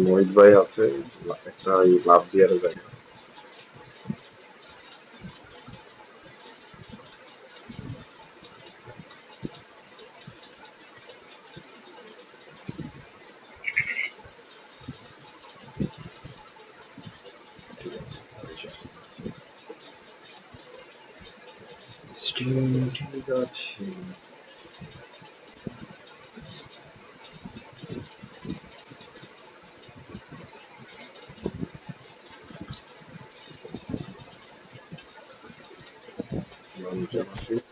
মোহিত ভাই আছে একটা লাভ দিয়ে জায়গা। ঠিক আছে, ঠিক আছে। রমজান আসুক।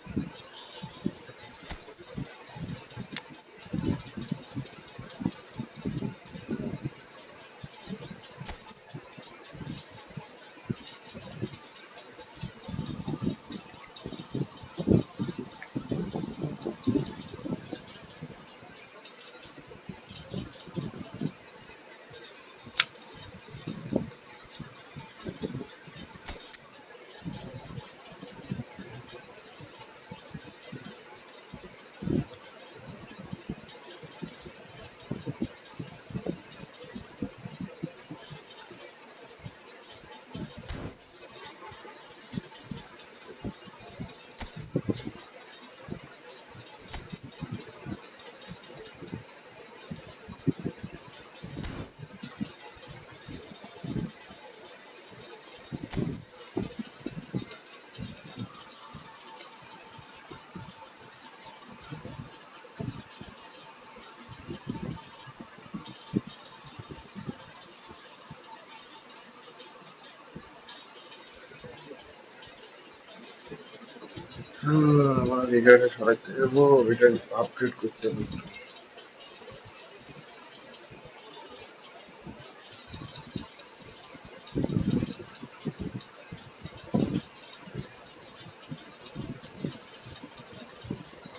আমার এটা সরাইতে যাবো, এটা আপগ্রেড করতে হবে।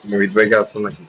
মোহিত ভাইকে আসো নাকি?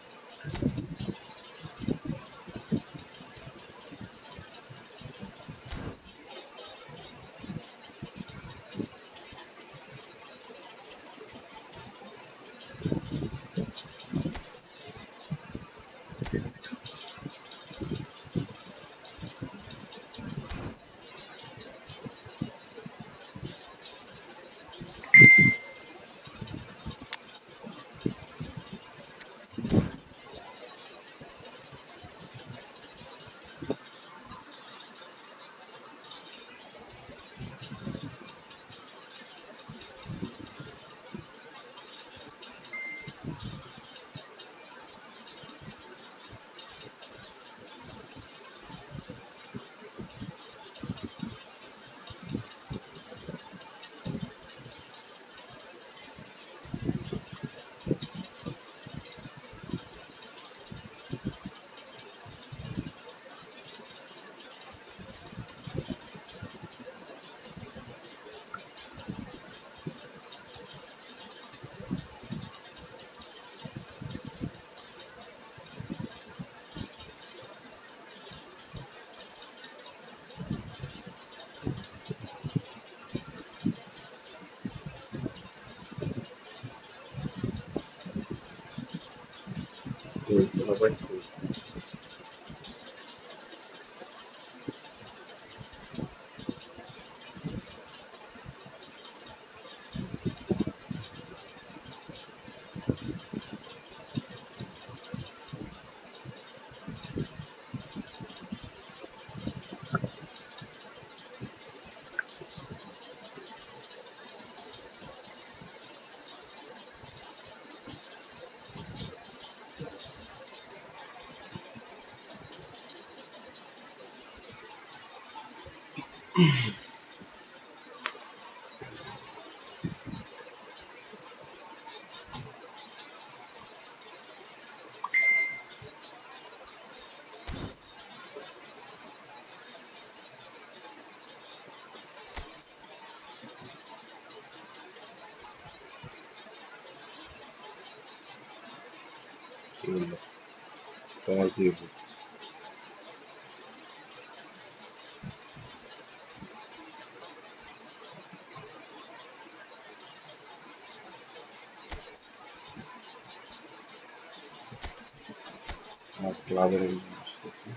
ভাই আলহামদুলিল্লাহ। তোমার কি খবর? আমার ক্লাবের একজন আসতেছে।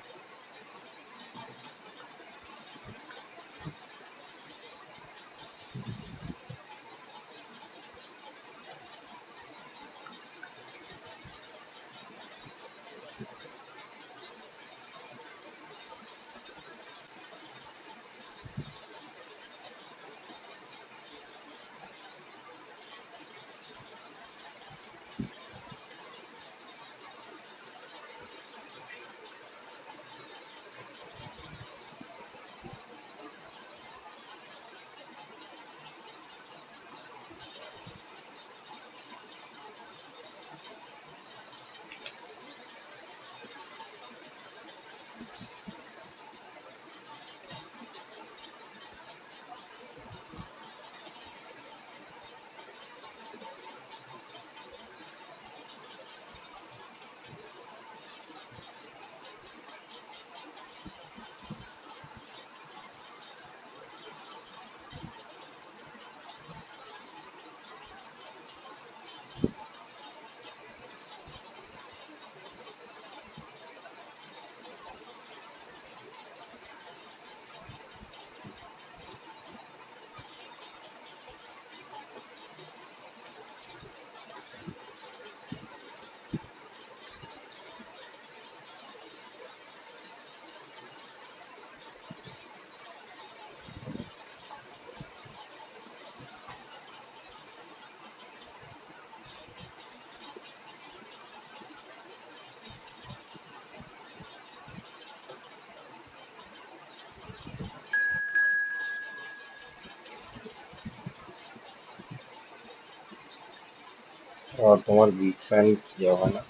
আর তোমার বিগ ফ্যান দেওয়া হয় না?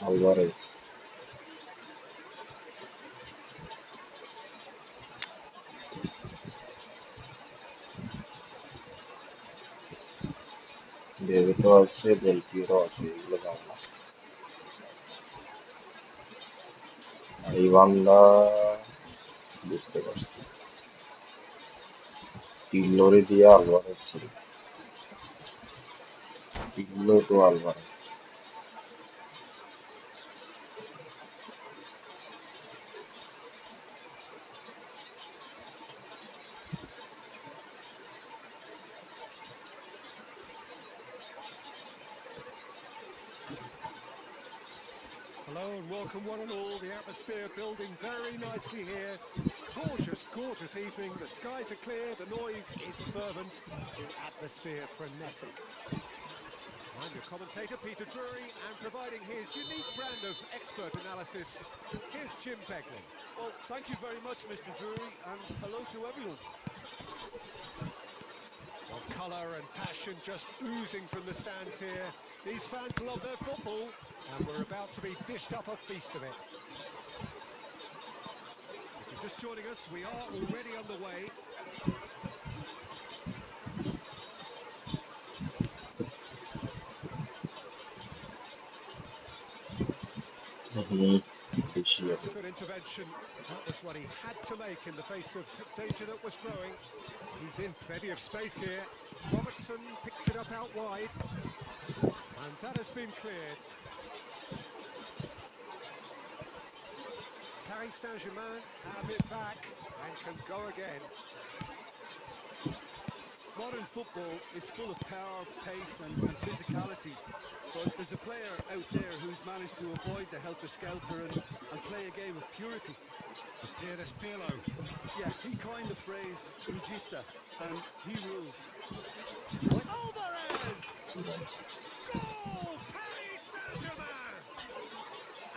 আলভারেজ। বেবেতো আছে, দেল পিরো আছে, এগুলো জানো না? আর ইভানদা বুঝতে পারছি। পিল্লোরে দিয়ে আলভারেজ ছিল। পিল্লো তো Alvarez. Hello and welcome one and all. The atmosphere building very nicely here. Gorgeous, gorgeous evening. The skies are clear, the noise is fervent, the atmosphere frenetic. I'm your commentator, Peter Drury, and providing his unique brand of expert analysis, here's Jim Begley. Well, thank you very much, Mr. Drury, and hello to everyone. Well, colour and passion just oozing from the stands here. These fans love their football, and we're about to be dished up a feast of it. If you're just joining us, we are already underway. That's a good intervention. That was what he had to make in the face of danger that was growing. He's in plenty of space here. Robertson picks it up out wide. And that has been cleared. Paris Saint-Germain have it back and can go again. Modern football is full of power, pace and physicality. But there's a player out there who's managed to avoid the helter-skelter and play a game of purity. Matthias Pirlo. Yeah, he coined the phrase regista, and he rules. Alvarez! Goal! Paris Saint-Germain!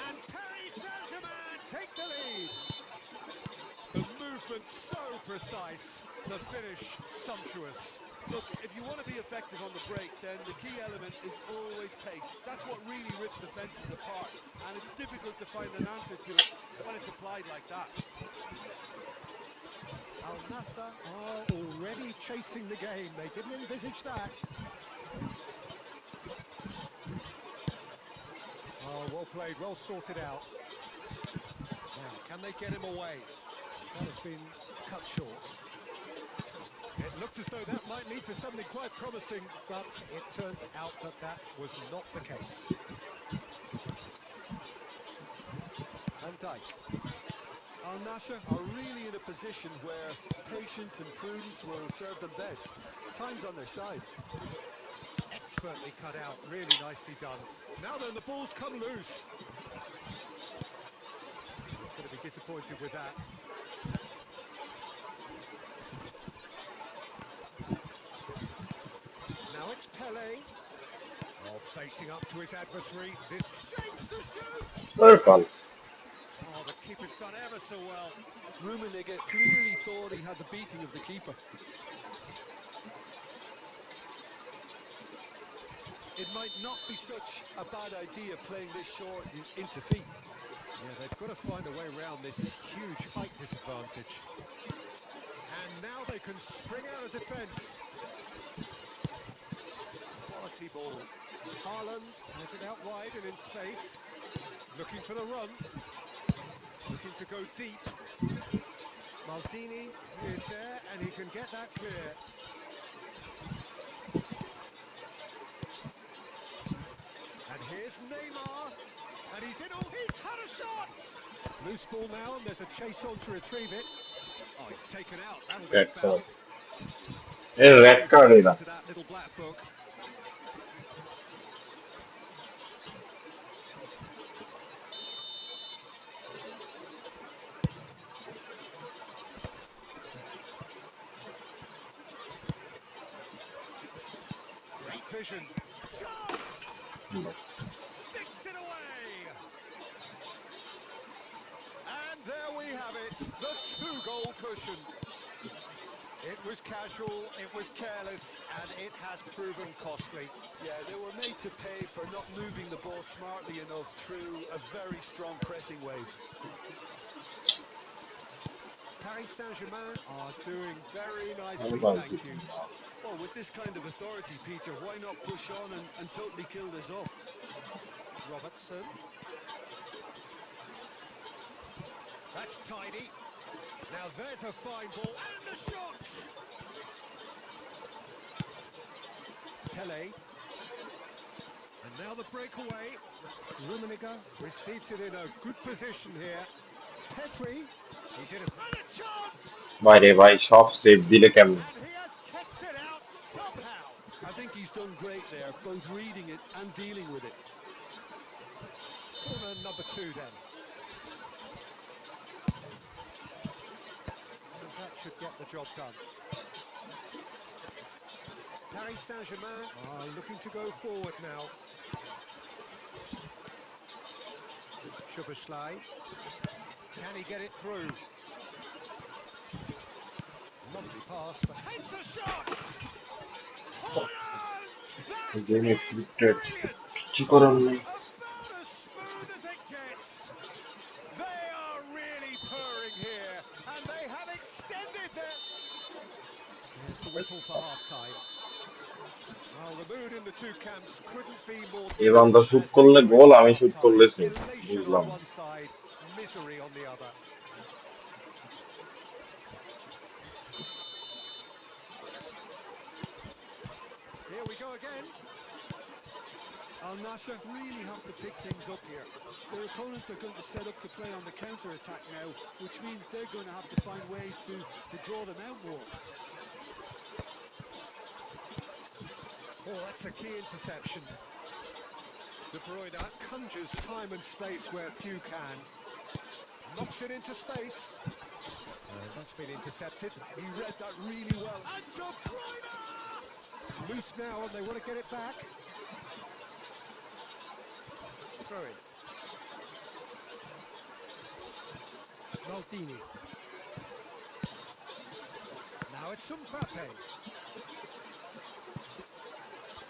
And Paris Saint-Germain take the lead. The movement so precise, the finish sumptuous. Look, if you want to be effective on the break, then the key element is always pace. That's what really rips defences apart, and it's difficult to find an answer to it when it's applied like that. Al Nassr are already chasing the game. They didn't envisage that. Oh, well played, well sorted out. Now, can they get him away? That has been cut short. It looked as though that might lead to something quite promising, but it turned out that that was not the case. Van Dijk. Al Nassr are really in a position where patience and prudence will serve them best. Time's on their side. Expertly cut out, really nicely done. Now then, the ball's come loose. He's going to be disappointed with that. Now it's Pelé. Oh, facing up to his adversary. This shapes the shoot! Very fun. Oh, the keeper's done ever so well. Rummenigge clearly thought he had the beating of the keeper. It might not be such a bad idea playing this short into feet. Yeah, they've got to find a way around this huge height disadvantage. And now they can spring out of defence. Quality ball. Haaland has it out wide and in space. Looking for the run. Looking to go deep. Maldini is there and he can get that clear. And here's Neymar. And he's in. Oh, he's had a shot! Loose ball now and there's a chase on to retrieve it. Oh, he's taken out. That'll be Red a foul. card. Red card either. To that little black book. Great vision. Chance! Sticks it away! And there we have it, the two-goal cushion. It was casual, it was careless, and it has proven costly. Yeah, they were made to pay for not moving the ball smartly enough through a very strong pressing wave. Paris Saint-Germain are doing very nicely, thank you. Well, with this kind of authority, Peter, why not push on and totally kill this off? Robertson. That's tidy. Now there's a fine ball, and the shot! Pelé. And now the breakaway. Rummenigge receives it in a good position here. Petri. He's in a... And a chance! বাইরে ভাই সব step দিলে কেমন? And he has kept it out somehow. I think he's done great there, both reading it and dealing with it. Corner number 2 then. And that should get the job done. Paris Saint-Germain are looking to go forward now. Szoboszlai. Can he get it through? Lovely pass, but heads the shot! Haaland! That Game is is scripted. brilliant! Chikoran. About as smooth as it gets. They are really purring here, and they have extended their... There's the whistle for half-time. Well, the mood in the two camps couldn't be more Evan different da shoot as they করলে go গোল into আমি shoot half-time. করলে same. Elation on বুঝলাম। one side, misery on the other. Here we go again. Al Nassr really have to pick things up here. Their opponents are going to set up to play on the counter-attack now, which means they're going to have to find ways to draw them out more. Oh, that's a key interception. De Bruyne conjures time and space where few can. Knocks it into space. That's been intercepted. He read that really well. And De Bruyne! It's loose now and they want to get it back. Throw in. Maldini. Now it's Mbappe.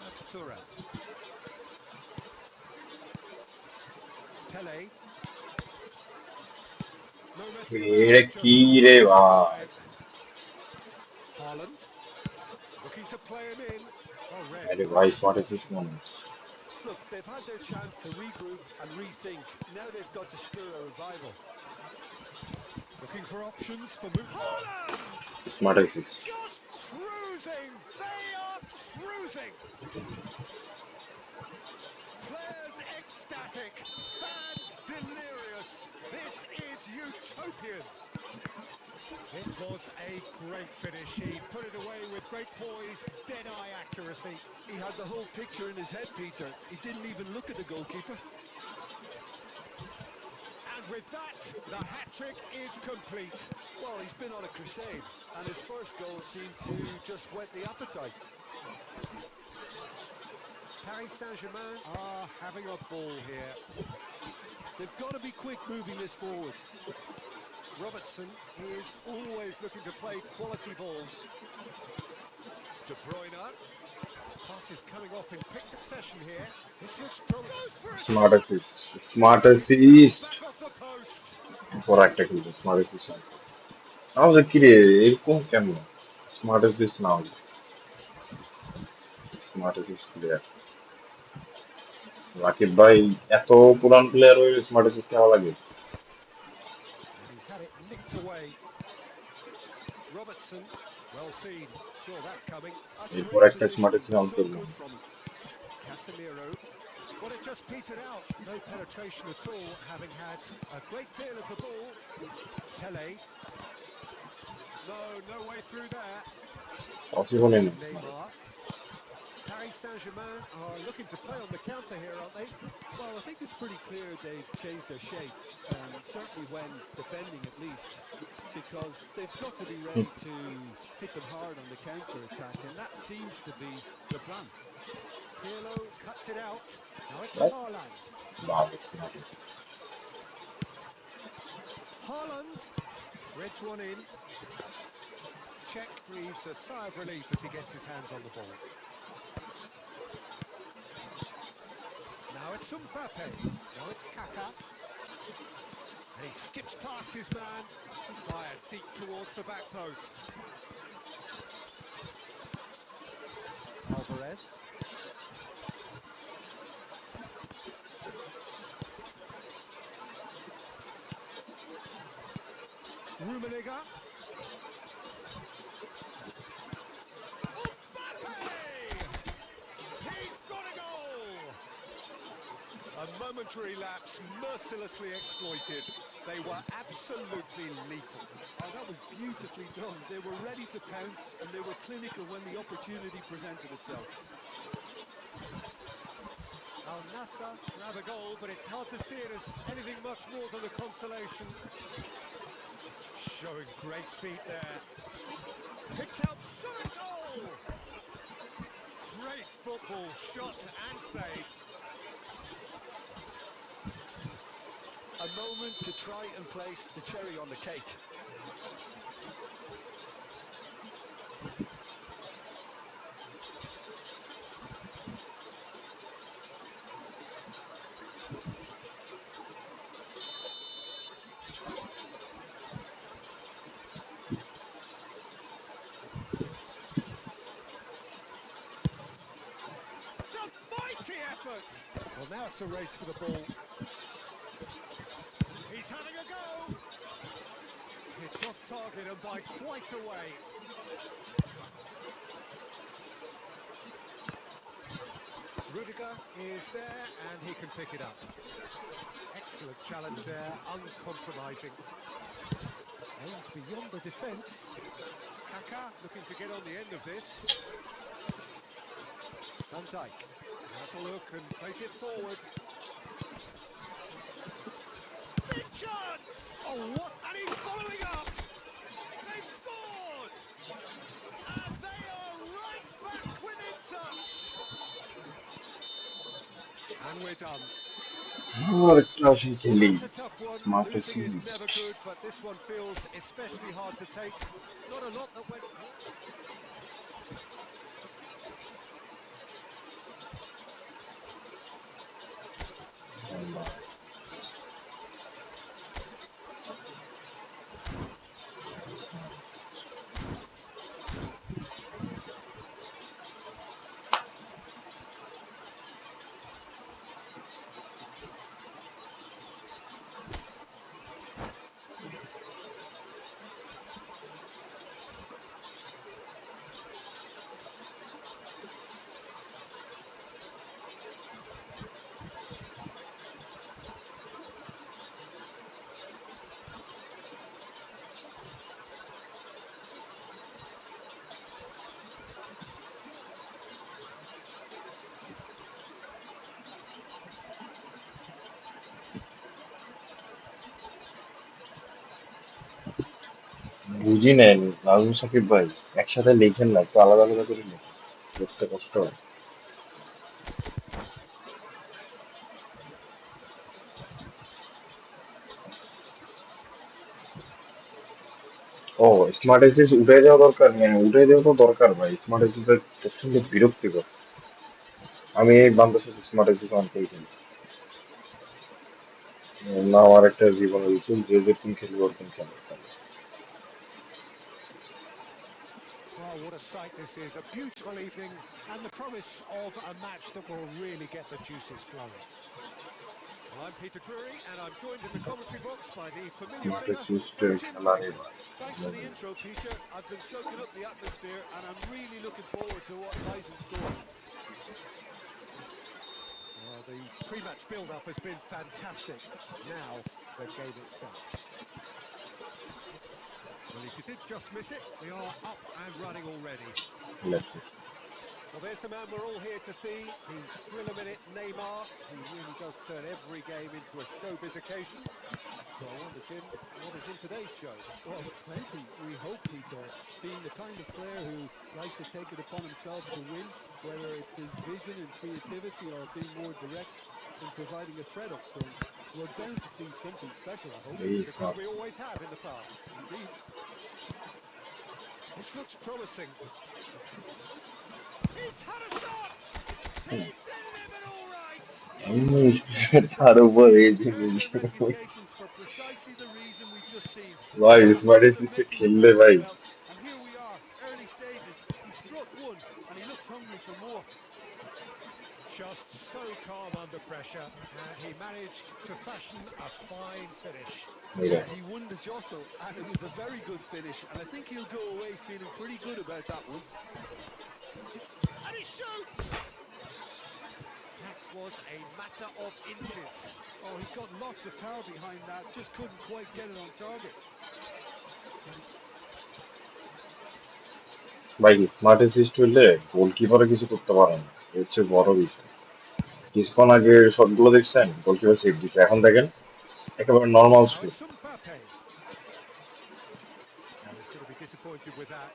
That's Thuram. Pele. No messing এটা about, কি just one রে last ভাই? drive. Haaland. Looking to play him in. Well read. আরে ভাই Great smart assist interception. মনে হয়। Look, they've had their chance to regroup and rethink. Now they've got to stir a revival. Looking for options for move. Haaland! Smart assist. Just cruising! They are cruising! Players ecstatic, fans delirious. This is utopian. It was a great finish. He put it away with great poise, dead-eye accuracy. He had the whole picture in his head, Peter. He didn't even look at the goalkeeper. And with that, the hat-trick is complete. Well, he's been on a crusade, and his first goal seemed to just whet the appetite. Paris Saint-Germain are having a ball here. They've got to be quick moving this forward. Robertson is always looking to play quality balls. De Bruyne. Pass is coming off in quick succession here. This looks promising. Smart assist. Smart assist. Back off the post. পর একটা খেলবো smart assist. তাহলে কি রে এরকম কেমন? Smart assist না হলে স্মার্ট অ্যাসিস্ট প্লেয়ার। রাকিব ভাই এত পুরান প্লেয়ার হয়ে স্মার্ট অ্যাসিস্ট কেমন লাগে? And he's had it nicked away. Robertson, well seen, saw that coming. That's এরপর great একটা smart positioning, assist on so করলাম। good from him. Casemiro. Well, it just petered out. No penetration at all, having had a great deal of the ball. Pele. No way through there. পসিবলই না। Neymar. Paris Saint-Germain are looking to play on the counter here, aren't they? Well, I think it's pretty clear they've changed their shape, certainly when defending at least, because they've got to be ready to hit them hard on the counter-attack, and that seems to be the plan. Pirlo cuts it out. Now it's Right. Haaland. ভালো smart. Haaland threads one in. Czech breathes a sigh of relief as he gets his hands on the ball. Now it's Mbappe. Now it's Kaka. And he skips past his man. Fired deep towards the back post. Alvarez. Rummenigge. He's got a goal! A momentary lapse, mercilessly exploited. They were absolutely lethal. Oh, that was beautifully done. They were ready to pounce, and they were clinical when the opportunity presented itself. Al Nassr grab a goal, but it's hard to see it as anything much more than a consolation. Showing great feet there. Picked out, shot a goal! Great football, shot and save. A moment to try and place the cherry on the cake. That's a race for the ball. He's having a go. It's off target and by quite a way. Rudiger is there and he can pick it up. Excellent challenge there, uncompromising. Aimed beyond the defence. Kaka looking to get on the end of this. Van Dijk has a look and plays it forward. Big chance! Oh, what? And he's following up! They've scored! And they are right back within touch! And we're done. আর একটা আসি খেলি That's a tough one. Smart Losing is series never good, but this one feels especially hard to take. Not a lot that went... বুঝি নেন নাজমুল সাকিব ভাই একসাথে লেখেন না একটু আলাদা আলাদা করে লেখেন বুঝতে কষ্ট হয় ও স্মার্ট এসিস উঠে যাওয়া দরকার উঠে যাওয়া তো দরকার ভাই স্মার্ট এসিস ভাই প্রচন্ড বিরক্তিকর আমি এই বান্দার সাথে স্মার্ট এসিস অনকেই খেলি না আমার একটা জীবনের উচিত যে যে টিম খেলবো ওরকম খেলে Oh, what a sight this is. A beautiful evening and the promise of a match that will really get the juices flowing. Well, I'm Peter Drury and I'm joined in the commentary box by the familiar smart figure, axis Tim খেলার Craig. Thanks for the intro, Peter. I've been soaking up the atmosphere and I'm really looking forward to what lies in store. Well, the pre-match build-up has been fantastic. Now, the game itself. Well, if you did just miss it, we are up and running already. Well, there's the man we're all here to see, the thrill-a-minute Neymar. He really does turn every game into a showbiz occasion. So I wonder, Tim, what is in today's show? Well, plenty, we hope, Peter. Being the kind of player who likes to take it upon himself to win, whether it's his vision and creativity or being more direct in providing a threat up front, we're bound to see something special, I hope. এই Because smart we always have in the past. Indeed. This looks promising. He's had a shot! He's delivered all right! তার উপর এই জিনিস Earning a reputation for precisely the reason we've just seen. ভাই He smart dreamt of এসিসে making the খেললে most ভাই well, and here we are, early stages. He struck one, and he looks hungry for more. Just so calm under pressure, and he managed to fashion a fine finish. Yeah, he won the jostle, and it was a very good finish, and I think he'll go away feeling pretty good about that one. And he shoots! That was a matter of inches. Oh, he's got lots of power behind that, just couldn't quite get it on target. ভাই smart assist হইলে গোলকিপারে কিছু করতে পারে না এর হচ্ছে বড় বিষয় কিছুক্ষণ আগে শটগুলো দেখছেন গোলকিপার সেভ দিচ্ছে এখন দেখেন একেবারে normal Now shoot it's Mbappe. Oh, he's going to be disappointed with that.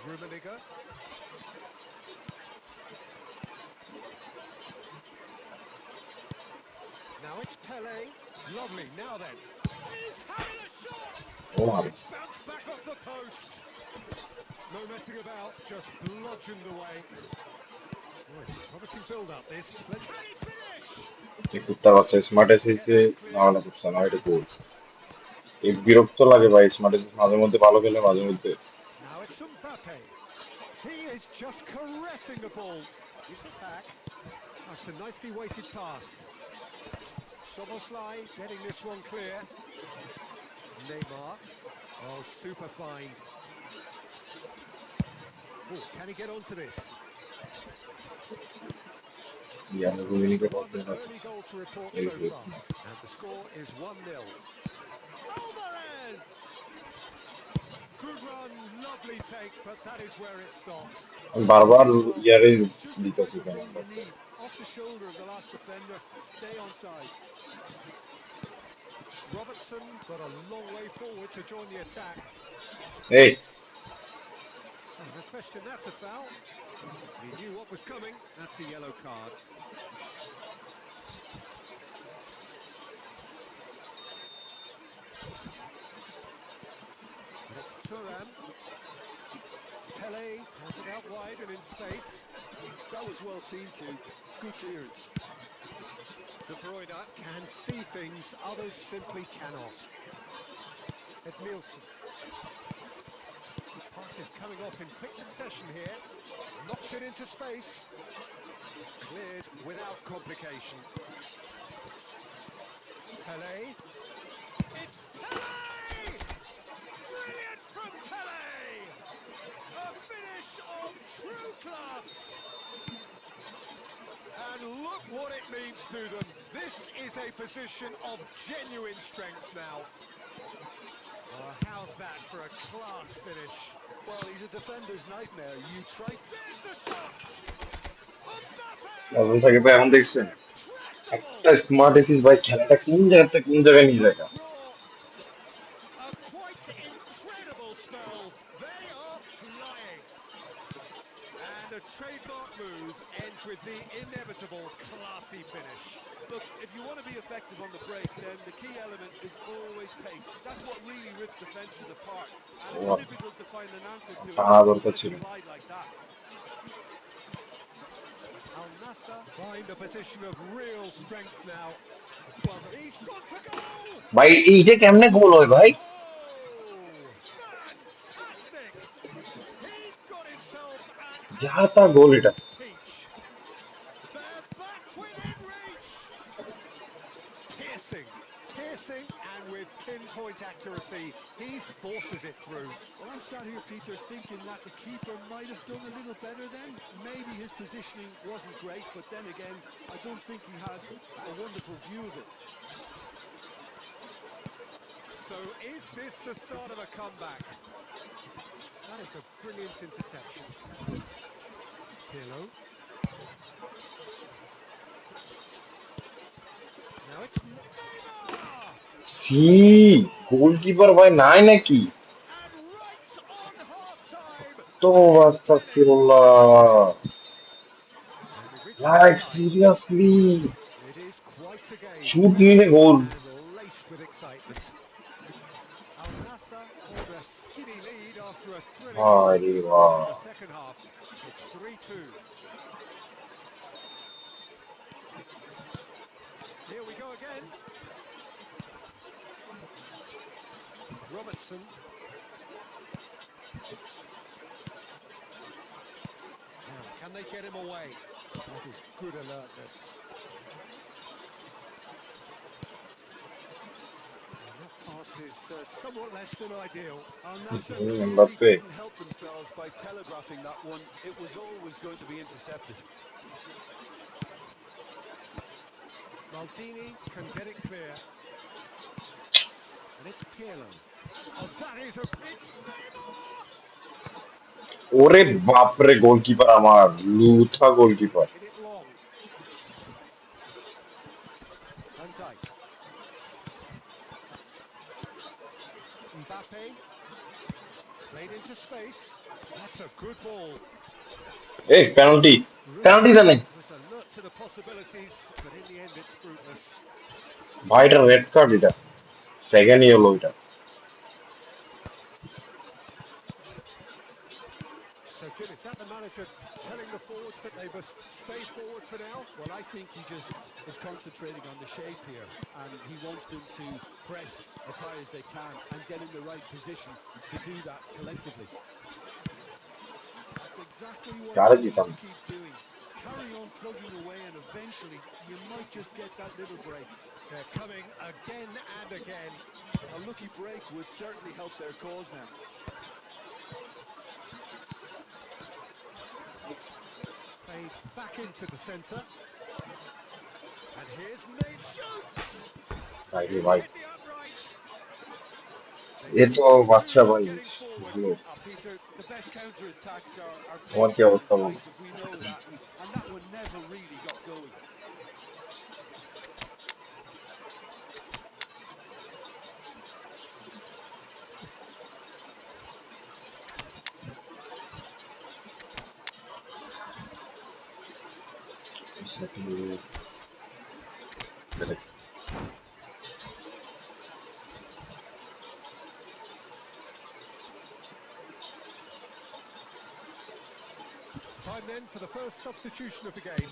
Rummenigge. Now it's Pele. Lovely. Now then. He's having a shot! ও মারে It's bounced back off the post. No messing about, just bludgeoned away. Oh, it's a promising build-up, this. Let's finish! এই কুত্তার বাচ্চা smart Managed to get এসিসে that clear. নামাটা করছে না এটা গোল এই বিরক্ত লাগে ভাই স্মার্ট এসিস মাঝে মধ্যে ভালো খেলে মাঝে মধ্যে Now it's Mbappe. He is just caressing the ball. Gives it back. That's a nicely weighted pass. Soboslai getting this one clear. Neymar. Oh, super find. Oh, can he get onto this? Yeah, So we just need the to one talk to early goal to report very so good. far. And the score is 1-0. Alvarez! Good run, lovely take, but that is where it stopped. बार-बार Well, यार it's just the दिक्कत type he of करना run you पड़ता है. need. Off the shoulder of the last defender, stay on side. Robertson got a long way forward to join the attack. Hey, Oh, no question, that's a foul. He knew what was coming. That's a yellow card. And it's Thuram. Pele has it out wide and in space. That was well seen too. Good clearance. De Bruyne can see things others simply cannot. Edmilson. Passes coming off in quick succession here. Knocks it into space. Cleared without complication. Pele. It's Pele! Brilliant from Pele! A finish of true class! And look what it means to them. This is a position of genuine strength now. Oh, how's that for a class finish? Well, he's a defender's nightmare. You try. There's the shot! अब Mbappe! उनसे हम देखते हैं. Impressible! একটা smart axis ভাই খেলাটা কোন জায়গা থেকে কোন জায়গায় নিয়ে যায়. Top draw! A quite incredible spell. They are flying. And a trademark move ends with the inevitable classy finish. Look, if you want to be effective on the break, then the key element is always pace. That's what really rips defenses apart. And it's difficult to find an answer to it টানা when দরকার it's ছিল. applied like that. Al Nassr find a position of real strength now. Well, He's gone for goal! ভাই এই যে কেমনে গোল হয় ভাই. Oh, fantastic! He's got himself an যা তা গোল এটা. absolute peach. They're back within reach. Piercing, and with pinpoint accuracy, he forces it through. Well, I'm sat here, Peter, thinking that the keeper might have done a little better then. Maybe his positioning wasn't great, but then again, I don't think he had a wonderful view of it. So is this the start of a comeback? That is a brilliant interception. Pirlo. Now it's Neymar! সি goalkeeper ভাই নাই নাকি. And right on half-time, তো they finish. আস্তাগফিরুল্লাহ. And we've reached like half-time. Seriously. It is quite a game, shoot নিলে tense goal. and laced with excitement. Al Nassr hold a skinny lead after a thrilling ভাই run. রে And in ভাই. the second half, it's 3-2. Here we go again. Robertson. Now, can they get him away? That is good alertness. And that pass is somewhat less than ideal. Al Nassr clearly Mbappe. didn't help themselves by telegraphing that one. It was always going to be intercepted. Maldini can get it clear. And it's Pirlo. Oh, that is a... It's Neymar! ওরে বাপরে goalkeeper আমার Lotha goalkeeper. Hit it long. Van Dijk. Mbappe. Played into space. That's a good ball. এই penalty penalty জানে Was alert to the possibilities, but in the end it's fruitless. ভাই এটা red card এটা second yellow এটা. So, Jim, is that the manager telling the forwards that they must stay forward for now? Well, I think he just is concentrating on the shape here, and he wants them to press as high as they can and get in the right position to do that collectively. That's exactly what কারে they need দিতাম. to keep doing. carry on plugging away, and eventually you might just get that little break. They're coming again and again. A lucky break would certainly help their cause now. Played back into the centre. And here's Nate shoots! भाई It's भाई hit the upright. They ये seem तो to be अच्छा really भाई getting forward. ये Peter, the best counter-attacks are कौन pacey क्या and उसका वो incisive, we know that, and that one never really got going. Time then for the first substitution of the game.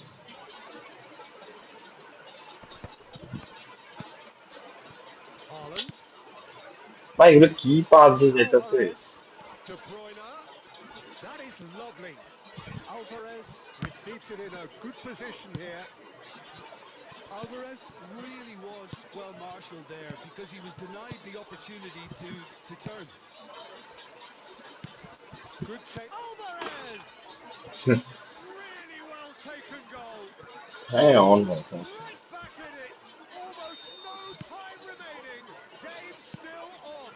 Haaland. भाई ये की पास Here's जेता से Alvarez. De Bruyne. That is lovely. Alvarez receives it in a good position here. Alvarez really was well marshalled there because he was denied the opportunity to turn. Good take. Alvarez! Really well taken goal. है on है Right back in it. Almost no time remaining. Game still on.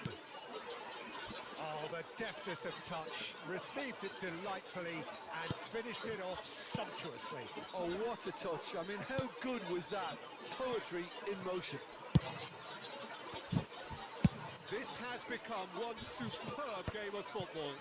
Oh, the deftness of touch. Received it delightfully and finished it off sumptuously. Oh, what a touch. I mean, how good was that? Poetry in motion. This has become one superb game of football.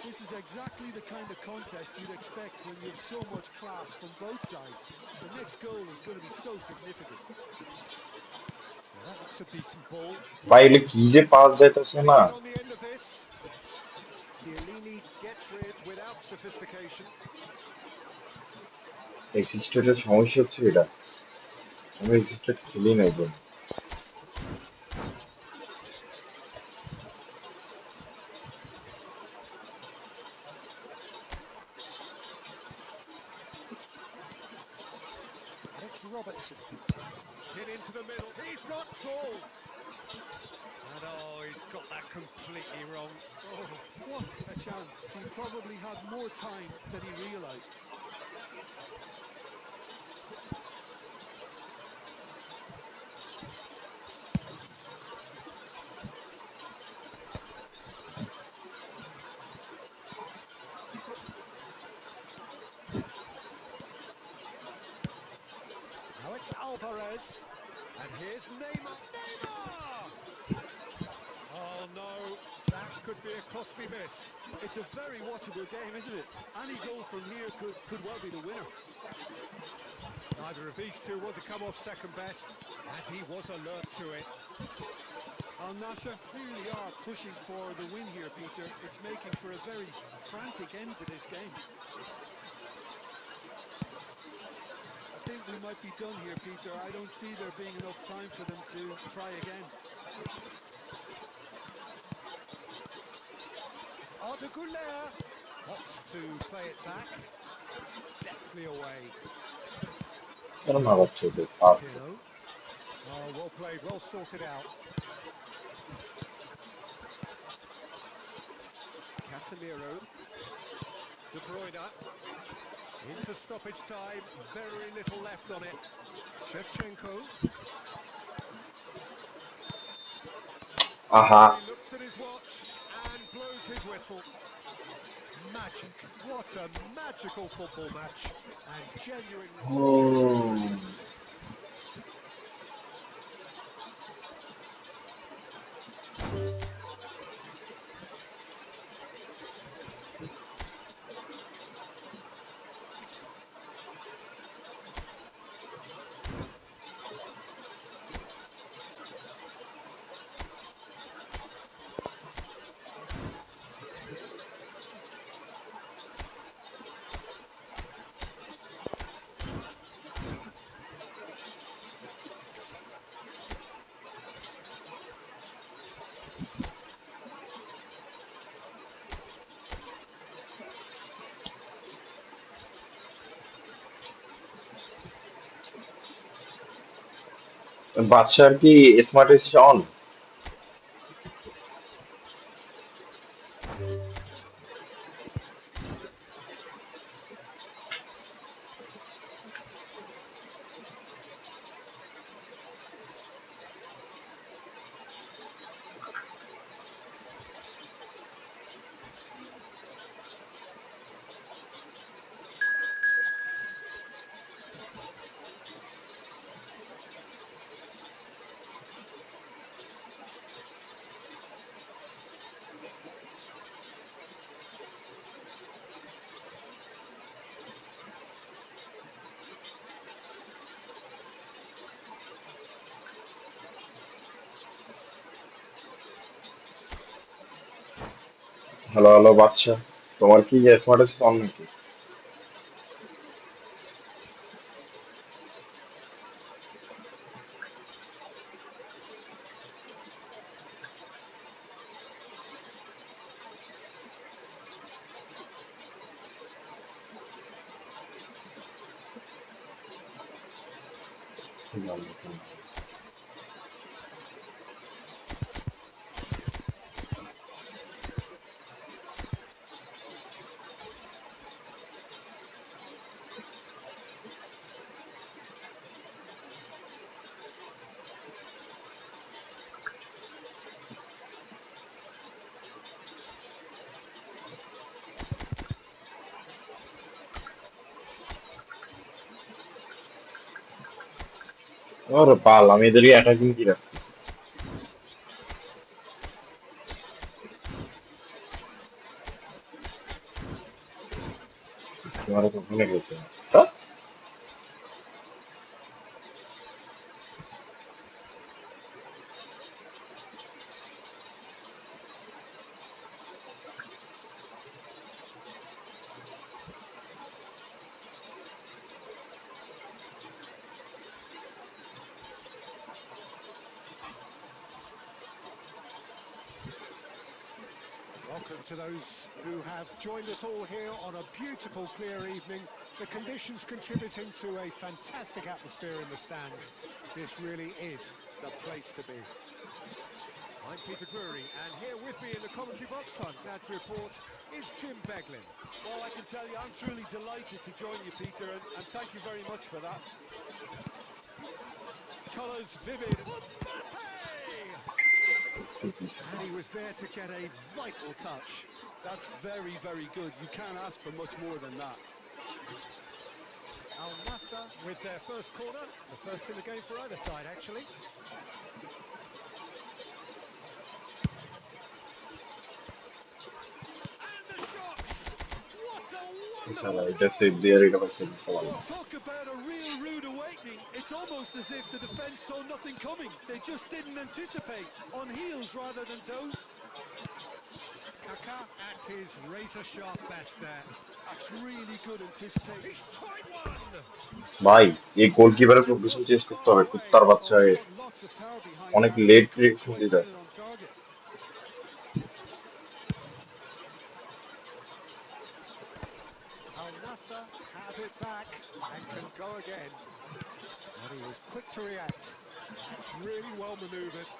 This is exactly the kind of contest you'd expect when you have so much class from both sides. The next goal is going to be so significant. Well, that looks a decent ball. भाई ये कीजे पास जेता से ना Getting in on the end of this. Chiellini gets rid without sophistication. এক্সিস্টেটের সমস্যা হচ্ছে এটা আমি এক্সিস্টেট খেলি না একদম And it's Robertson. Hit into the middle. He's got tall. And oh, he's got that completely wrong. Oh, what a chance. He probably had more time than he realised. Now it's Alvarez. And here's Neymar. Neymar! Oh no, that could be a costly miss. It's a very watchable game, isn't it? Any goal from here could well be the winner. Neither of these two want to come off second best, and he was alert to it. Al Nassr clearly are pushing for the win here, Peter. It's making for a very frantic end to this game. I think we might be done here, Peter. I don't see there being enough time for them to try again. Arda Güler opts to play it back, deftly away. करना बच्चे को पास Pirlo. Oh, well played, well sorted out. Casemiro. De Bruyne. Into stoppage time, very little left on it. Shevchenko. आहा He looks at his watch and blows his whistle. Magic. What a magical football match. And genuinely... বাদশার কি smart AC's on? Hello hello Badshah, তোমার কি smart AC's on নাকি? ওরে পাল, আমি এদেরকে attacking কি রাখছি? তোমার তো ভুলে গেছে। Welcome to those who have joined us all here on a beautiful, clear evening. The conditions contributing to a fantastic atmosphere in the stands. This really is the place to be. I'm Peter Drury, and here with me in the commentary box, I'm glad to report, is Jim Beglin. Well, I can tell you, I'm truly delighted to join you, Peter, and thank you very much for that. Colours vivid. Mbappe! And he was there to get a vital touch. That's very, very good. You can't ask for much more than that. Al Nassr with their first corner, the first in the game for either side, actually. And the shots! What a ইনশাআল্লাহ wonderful এটা save goal! দিয়ে এটা save দিতে পারলাম। Well, talk about a real rude awakening. It's almost as if the defence saw nothing coming. They just didn't anticipate. On heels rather than toes. Kaka at his razor-sharp best there. That's really good anticipation. He's tried one! ভাই, এই গোলকিপারের profession Put change করতে far হবে, away. কুত্তার বাচ্চা Oh, he's হয়ে got lots of power behind অনেক that, and late he's couldn't reaction quite দিতে get আছে। it on target. Al Nassr have it back and can go again. And he was quick to react. That's really well manoeuvred.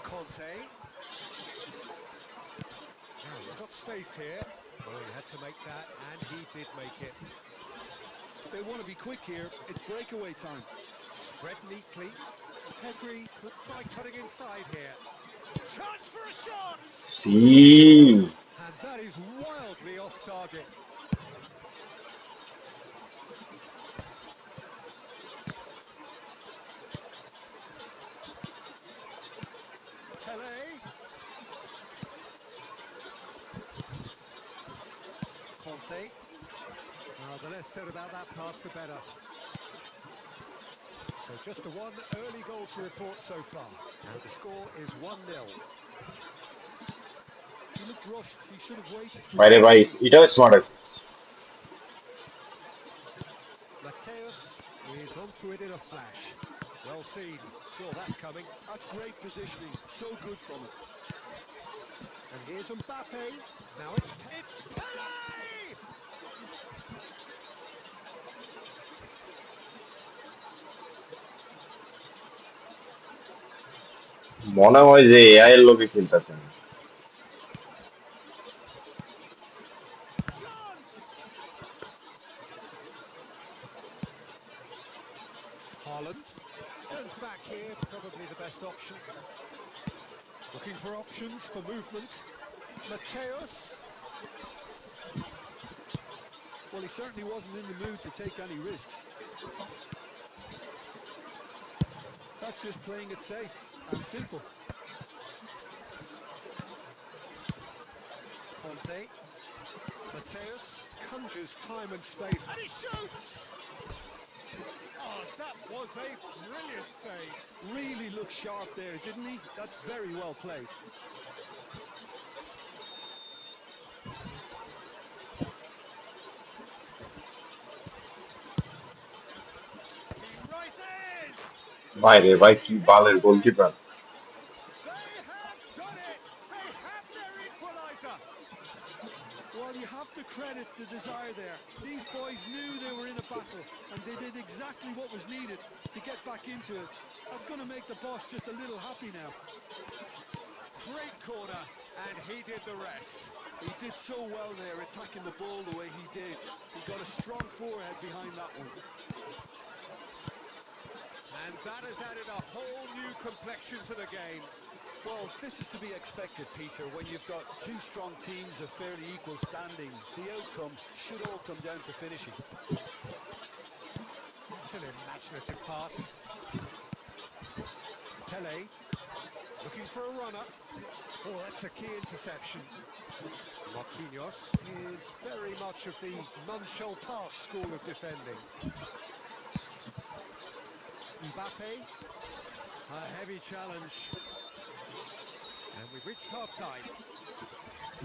Conte. Now he's got space here. Oh, he had to make that, and he did make it. They want to be quick here. It's breakaway time. Spread neatly. Pedri could try cutting inside here. Chance for a shot! সি And that is wildly off target. Pele. Conte. The less said about that pass, the better. So just a one early goal to report so far. And the score is 1-0. He looked rushed. He should have waited for বাইরে some ভাই, time. এটাও smart আছে। Mateus is onto it in a flash. Well seen. Saw that coming. That's great positioning. So good from him. And here's Mbappe. Now it's Pele! মনে হয় যে AI এর লোকে খেলতেছেন। Chance! Haaland turns back here, probably the best option. Looking for options for movement. Mateus. Well, he certainly wasn't in the mood to take any risks. That's just playing it safe and simple. Conte. Mateus conjures time and space, and he shoots! Oh, that was a brilliant save. Really looked sharp there, didn't he? That's very well played. He rises! ভাই রে ভাই, কি Hits বালের the net! Goalkeeper! They have done it! They have their equaliser! Well, you have to credit the desire there. These boys knew they were in a battle, and they did exactly what was needed to get back into it. That's going to make the boss just a little happy now. Great corner, and he did the rest. He did so well there, attacking the ball the way he did. He got a strong forehead behind that one. And that has added a whole new complexion to the game. Well, this is to be expected, Peter. When you've got two strong teams of fairly equal standing, the outcome should all come down to finishing. It's an imaginative pass. Pele looking for a runner. Oh, that's a key interception. Marquinhos is very much of the none shall pass school of defending. Mbappe, a heavy challenge. And we've reached half-time.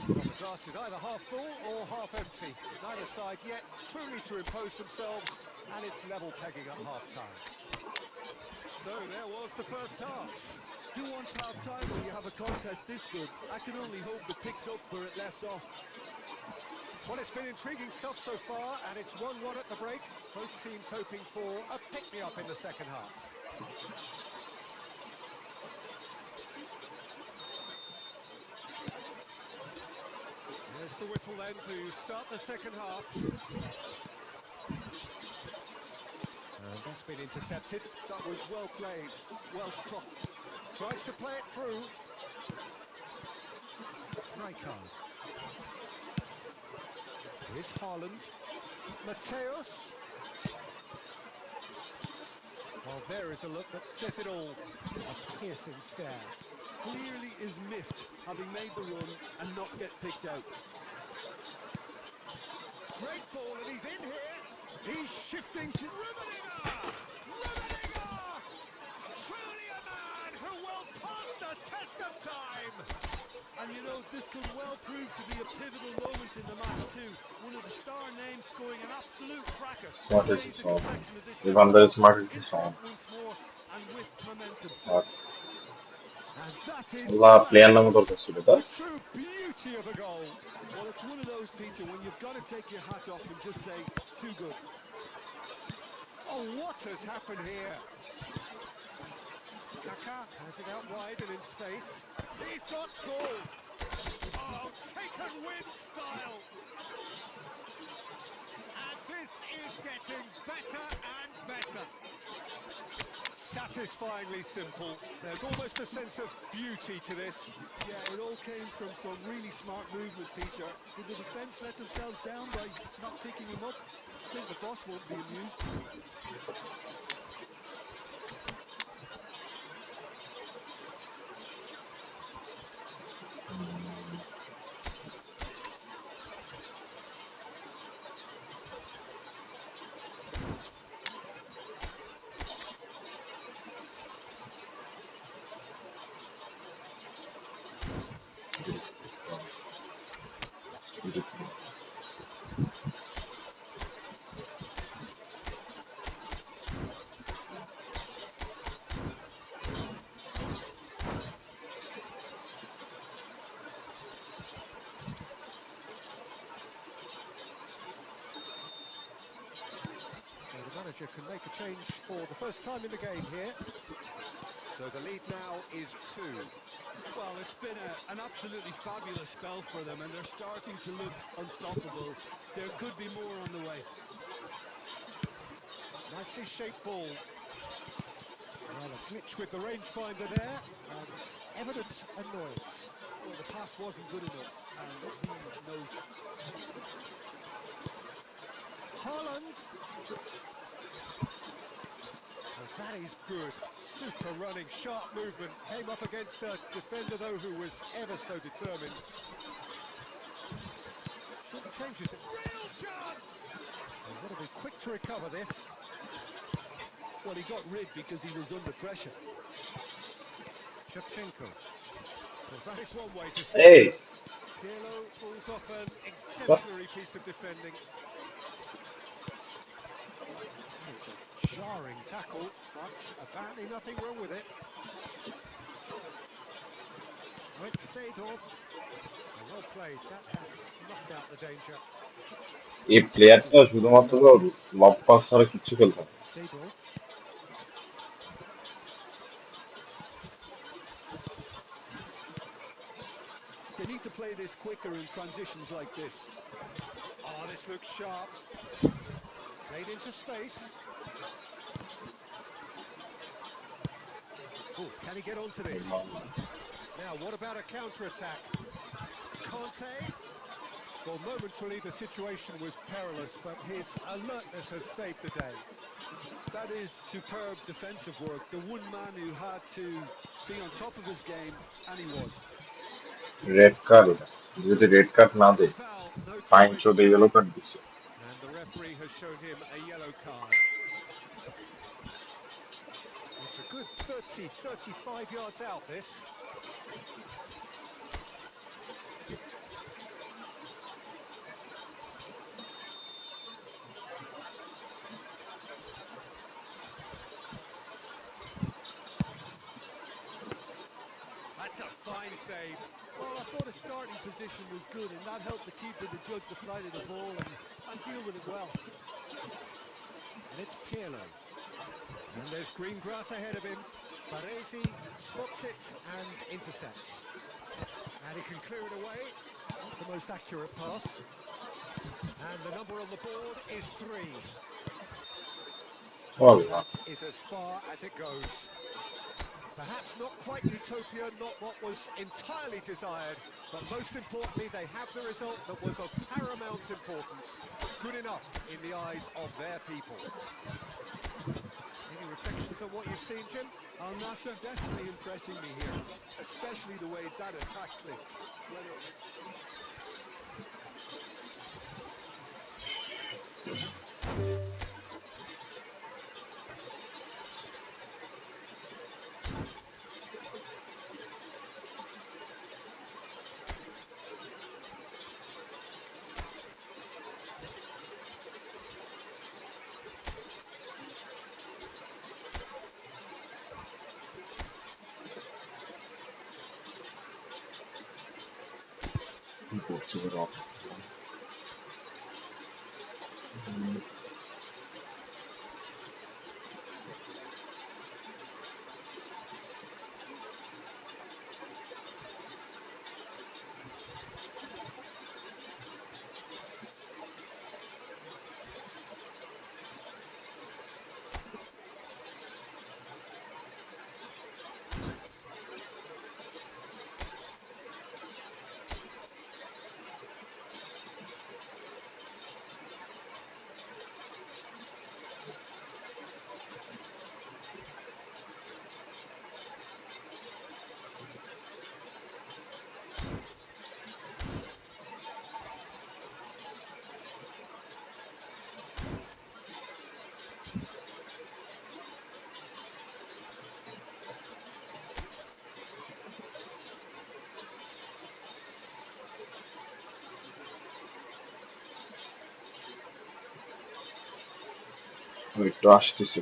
Well, the glass is either half full or half empty. Neither side yet truly to impose themselves, and it's level pegging at half-time. So there was the first half. Who wants half-time when you have a contest this good? I can only hope it picks up where it left off. Well, it's been intriguing stuff so far, and it's 1-1 at the break. Both teams hoping for a pick-me-up in the second half. There's the whistle then to start the second half. And that's been intercepted. That was well played, well stopped. Tries to play it through. Rijkaard. Here's Haaland. Mateus. Well, there is a look that says it all. A piercing stare. Clearly is miffed, having made the run and not get picked out. Great ball, and he's in here. He's shifting to Rummenigge! Rummenigge! Truly a man who will pass the test of time! And you know, this could well prove to be a pivotal moment in the match too. One of the star names scoring an absolute cracker to Smart is change the strong. complexion of this Even second though half. smart is In strong. front once more and with momentum. And that is Allah player নামও দরকার ছিল তা the true beauty of a goal. Well, it's one of those, Peter, when you've got to take your hat off and just say, too good. Oh, what has happened here? Kaka has it out wide and in space. He's got goal. Oh, taken with style. And this is getting better and better. Satisfyingly simple. There's almost a sense of beauty to this. Yeah, it all came from some really smart movement, Peter. Did the defence let themselves down by not picking him up? I think the boss won't be amused. So the manager can make a change for the first time in the game here. So the lead now is 2. Well, it's been an absolutely fabulous spell for them, and they're starting to look unstoppable. There could be more on the way. Nicely shaped ball. Well, a glitch with the rangefinder there, and evident annoyance. Well, the pass wasn't good enough, and he knows. Haaland. Well, that is good. Super running, sharp movement. Came up against a defender, though, who was ever so determined. Short changes it. Real chance! They've got to be quick to recover this. Well, he got rid because he was under pressure. Shevchenko. Well, that is one way to stop Hey, them. Pirlo pulls off an what? exemplary piece of defending. Well, it's a jarring tackle, but apparently nothing wrong with it. Oh, it's Seedorf. Well played. That has snuffed out the danger. এই প্লেয়ারটা শুধুমাত্র লব pass ছাড়া কিচ্ছু খেলতে না। Seedorf. They need to play this quicker in transitions like this. Oh, this looks sharp. Played into space. Oh, can he get onto this? Now, what about a counter-attack? Conte? Well, momentarily the situation was perilous, but his alertness has saved the day. That is superb defensive work. The one man who had to be on top of his game, and he was. Red card এটা, যদি red card না দেয় Foul, no fine time is শোধে yellow foul. Card দিচ্ছে। And the referee has shown him a yellow card. It's a good 30, 35 yards out, this. That's a fine save. Well, I thought his starting position was good, and that helped the keeper to judge the flight of the ball and deal with it well. And it's Pirlo. And there's green grass ahead of him. Baresi spots it and intercepts. And he can clear it away. Not the most accurate pass. And the number on the board is 3. والله That is as far as it goes. Perhaps not quite utopia, not what was entirely desired, but most importantly, they have the result that was of paramount importance. Good enough in the eyes of their people. Any reflections on what you've seen, Jim? Al Nassr definitely impressing me here, especially the way that attack clicked. কি করছে ওরা? আমি একটু আসতেছি।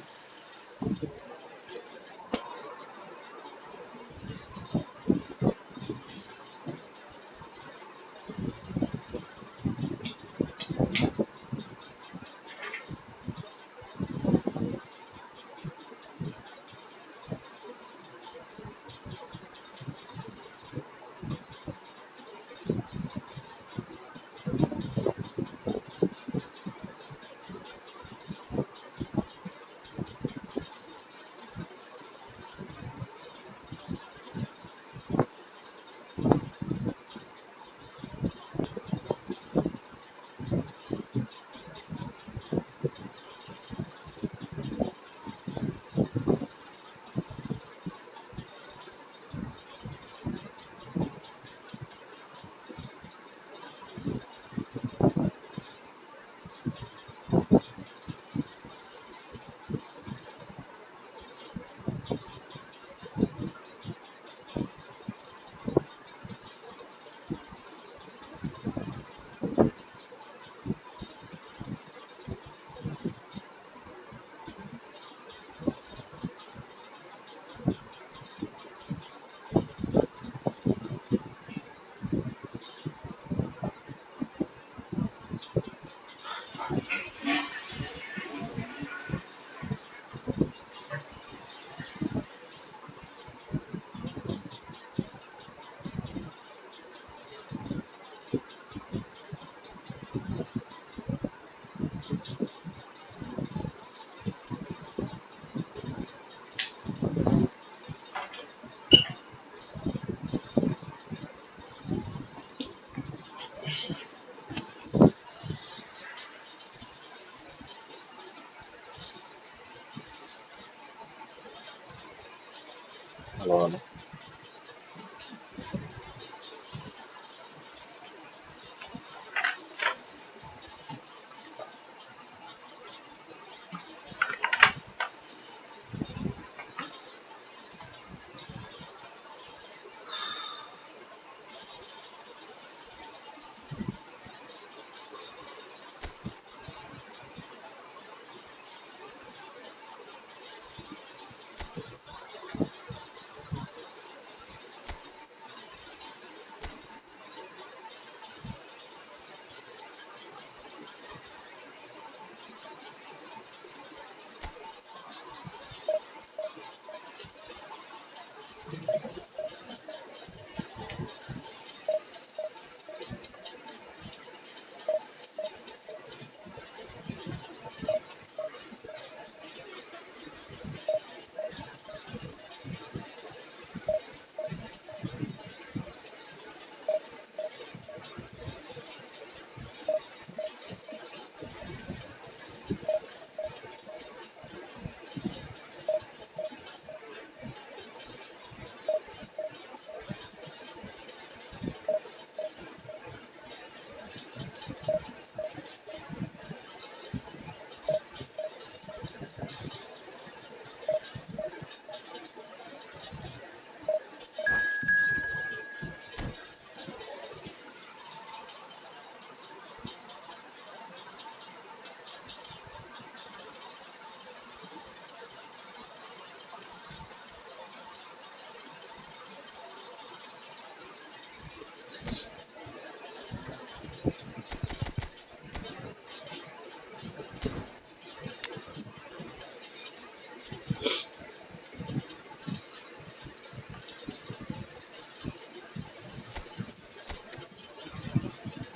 Hello, hello.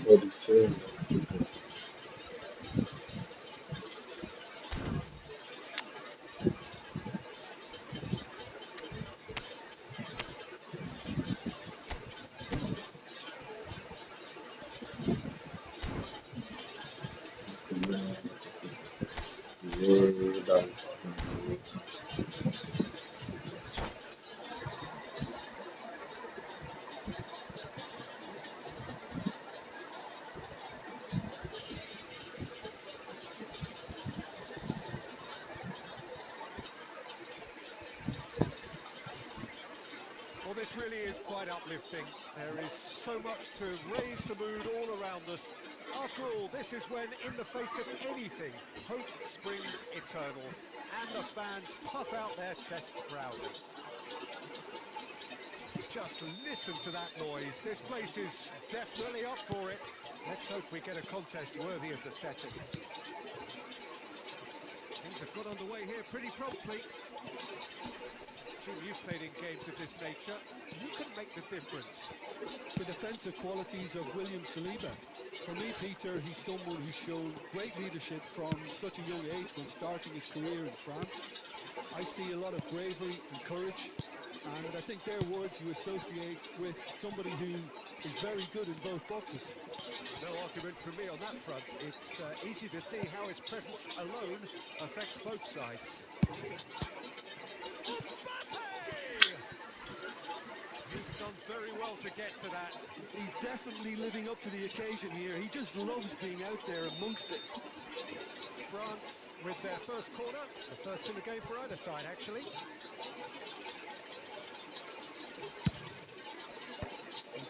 What is it? Well, this really is quite uplifting. There is so much to raise the mood all around us. After all, this is when, in the face of anything, hope springs eternal, and the fans puff out their chests proudly. Just listen to that noise. This place is definitely up for it. Let's hope we get a contest worthy of the setting. Things have got underway here pretty promptly. Jim, you've played in games of this nature. Who can make the difference? The defensive qualities of William Saliba. For me, Peter, he's someone who's shown great leadership from such a young age when starting his career in France. I see a lot of bravery and courage, and I think they're words you associate with somebody who is very good in both boxes. No argument from me on that front. It's easy to see how his presence alone affects both sides. Mbappe! He's done very well to get to that. He's definitely living up to the occasion here. He just loves being out there amongst it. France with their first corner, the first in the game for either side, actually.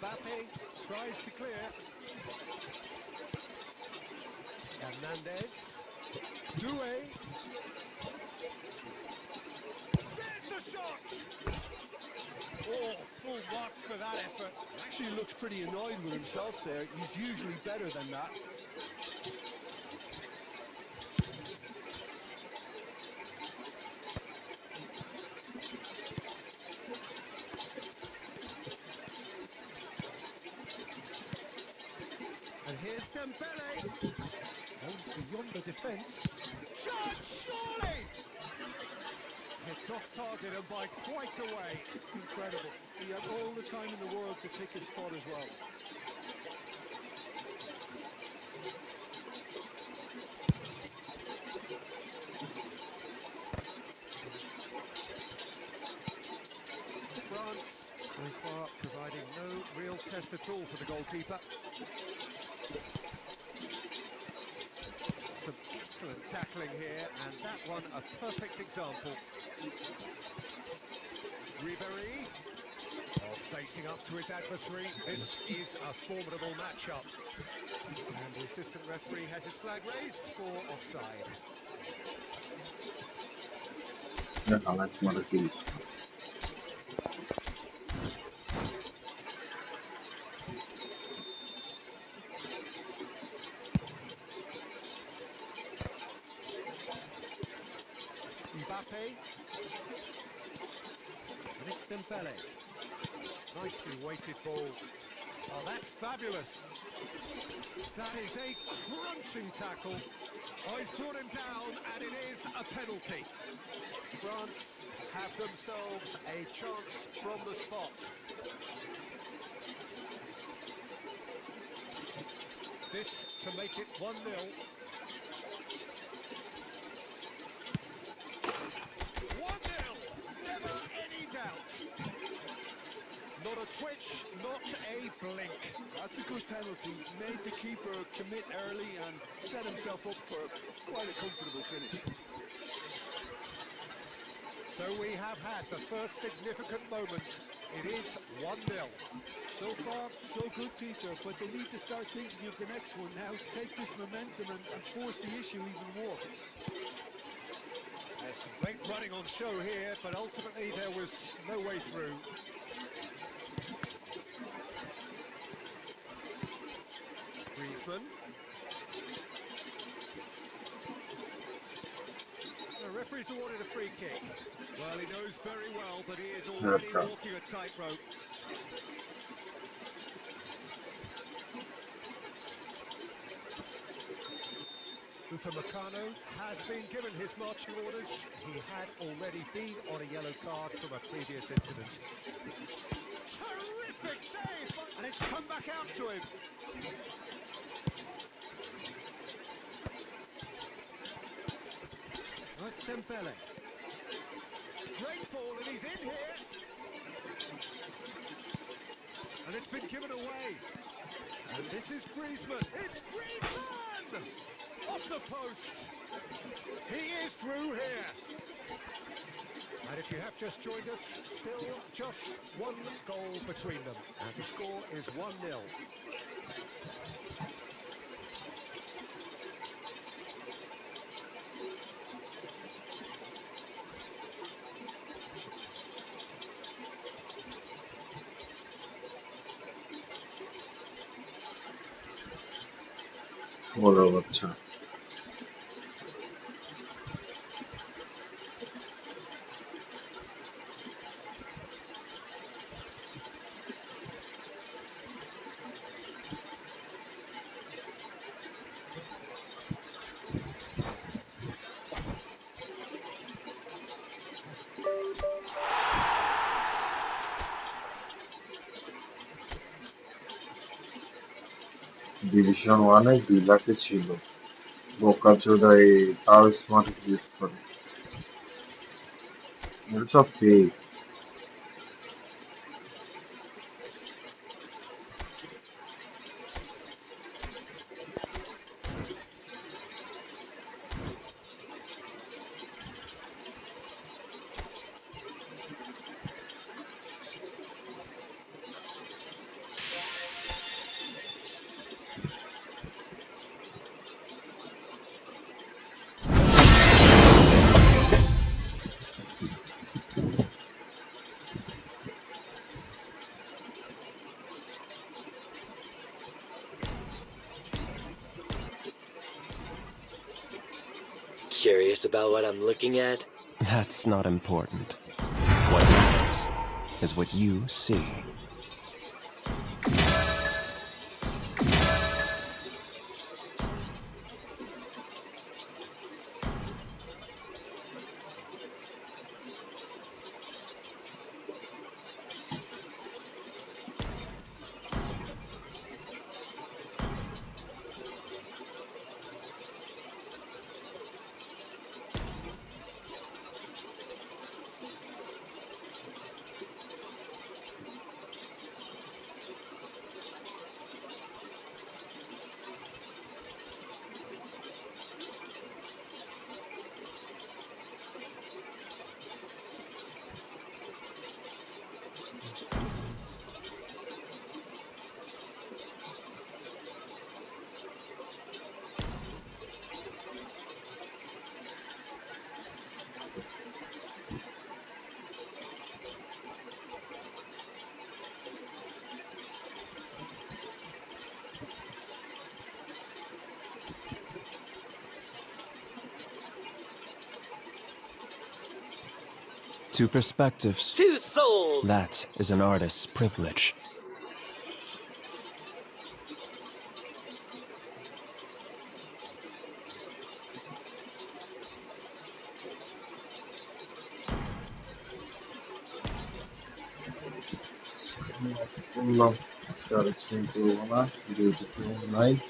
Mbappe tries to clear. Hernandez. Doué. There's the shot! Oh, full marks for that effort. He actually looks pretty annoyed with himself there. He's usually better than that. And here's Dembele. Goes beyond the defence. Shot, surely! Hits off target and by quite a way. Incredible. He had all the time in the world to pick his spot as well. France, so far, providing no real test at all for the goalkeeper. Some excellent tackling here, and that one a perfect example. Ribéry, facing up to his adversary. This is a formidable matchup. And the assistant referee has his flag raised for offside. Ja, αλλά smart assist. Mbappe. And it's Dembele. Nicely weighted ball. Oh, that's fabulous. That is a crunching tackle. Oh, he's brought him down, and it is a penalty. France have themselves a chance from the spot. This to make it 1-0. 1-0, never any doubt. Not a twitch, not a blink. That's a good penalty. Made the keeper commit early and set himself up for quite a comfortable finish. So we have had the first significant moment. It is 1-0. So far, so good, Peter, but they need to start thinking of the next one now. Take this momentum and force the issue even more. There's some great running on show here, but ultimately there was no way through. Griezmann. The referee's awarded a free kick. Well, he knows very well that he is already walking a tightrope. Upamecano has been given his marching orders. He had already been on a yellow card from a previous incident. Terrific save! And it's come back out to him. That's Dembele. Great ball, and he's in here. And it's been given away. And this is Griezmann. It's Griezmann! Off the post. He is through here. And if you have just joined us, still just one goal between them. And the score is 1-0. ওরা বাচ্চা division ওয়ানে 2 লাখে ছিল বোকাচোদা তাও smart use করে এটা সব fake curious about what I'm looking at? That's not important. What matters is what you see. Two perspectives. Two souls! That is an artist's privilege. Bundan istatistik grubuna giriyoruz online.